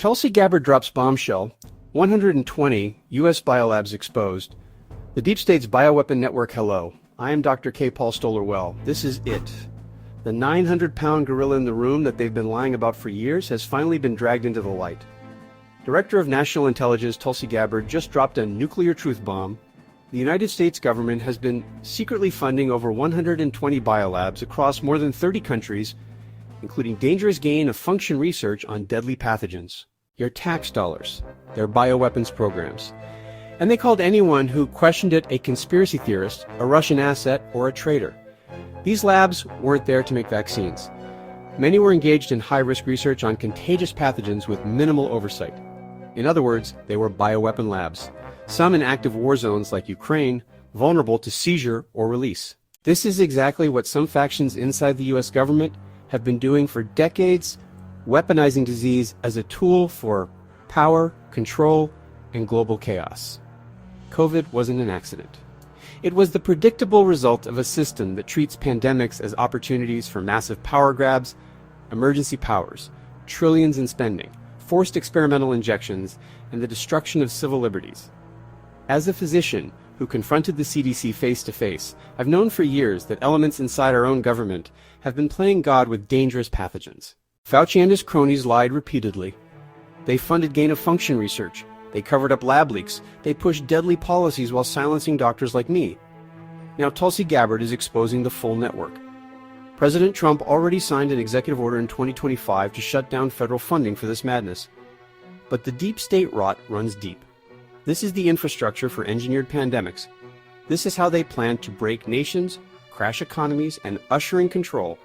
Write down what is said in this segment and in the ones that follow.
Tulsi Gabbard drops bombshell. 120 U.S. biolabs exposed. The deep state's bioweapon network. Hello, I am Dr. K. Paul Stoller. Well, this is it. The 900-pound gorilla in the room that they've been lying about for years has finally been dragged into the light. Director of National Intelligence Tulsi Gabbard just dropped a nuclear truth bomb. The United States government has been secretly funding over 120 biolabs across more than 30 countries, including dangerous gain-of-function research on deadly pathogens. Your tax dollars, their bioweapons programs. And they called anyone who questioned it a conspiracy theorist, a Russian asset, or a traitor. These labs weren't there to make vaccines. Many were engaged in high-risk research on contagious pathogens with minimal oversight. In other words, they were bioweapon labs, some in active war zones like Ukraine, vulnerable to seizure or release. This is exactly what some factions inside the US government have been doing for decades, weaponizing disease as a tool for power, control, and global chaos. COVID wasn't an accident. It was the predictable result of a system that treats pandemics as opportunities for massive power grabs, emergency powers, trillions in spending, forced experimental injections, and the destruction of civil liberties. As a physician who confronted the CDC face-to-face, I've known for years that elements inside our own government have been playing God with dangerous pathogens. Fauci and his cronies lied repeatedly. They funded gain-of-function research. They covered up lab leaks. They pushed deadly policies while silencing doctors like me. Now Tulsi Gabbard is exposing the full network. President Trump already signed an executive order in 2025 to shut down federal funding for this madness. But the deep state rot runs deep. This is the infrastructure for engineered pandemics. This is how they plan to break nations, crash economies, and usher in control,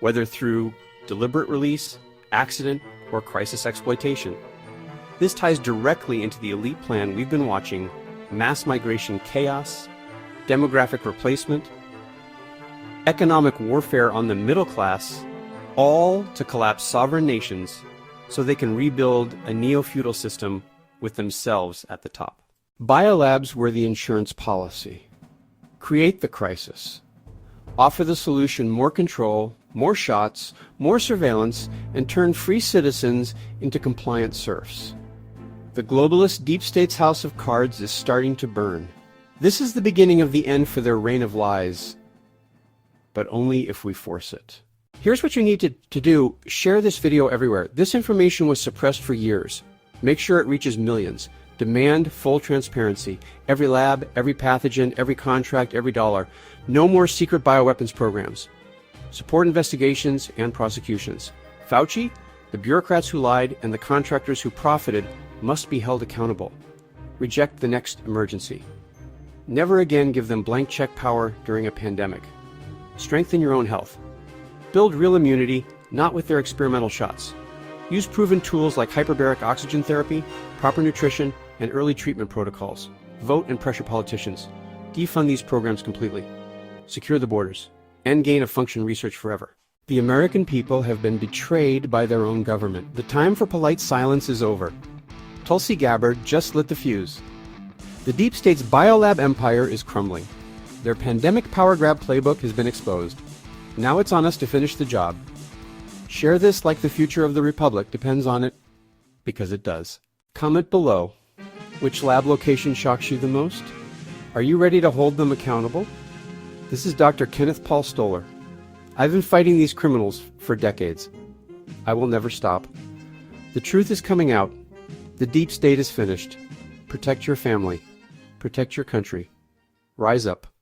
whether through deliberate release, accident, or crisis exploitation. This ties directly into the elite plan we've been watching: mass migration chaos, demographic replacement, economic warfare on the middle class, all to collapse sovereign nations so they can rebuild a neo-feudal system with themselves at the top. Biolabs were the insurance policy. Create the crisis. Offer the solution: more control, more shots, more surveillance, and turn free citizens into compliant serfs. The globalist deep state's house of cards is starting to burn. This is the beginning of the end for their reign of lies, but only if we force it. Here's what you need to do. Share this video everywhere. This information was suppressed for years. Make sure it reaches millions. Demand full transparency. Every lab, every pathogen, every contract, every dollar. No more secret bioweapons programs. Support investigations and prosecutions. Fauci, the bureaucrats who lied, and the contractors who profited must be held accountable. Reject the next emergency. Never again give them blank check power during a pandemic. Strengthen your own health. Build real immunity, not with their experimental shots. Use proven tools like hyperbaric oxygen therapy, proper nutrition, and early treatment protocols. Vote and pressure politicians. Defund these programs completely. Secure the borders. End gain-of-function research forever. The American people have been betrayed by their own government. The time for polite silence is over. Tulsi Gabbard just lit the fuse. The deep state's biolab empire is crumbling. Their pandemic power grab playbook has been exposed. Now it's on us to finish the job. Share this like the future of the Republic depends on it, because it does. Comment below. Which lab location shocks you the most? Are you ready to hold them accountable? This is Dr. Kenneth Paul Stoller. I've been fighting these criminals for decades. I will never stop. The truth is coming out. The deep state is finished. Protect your family. Protect your country. Rise up.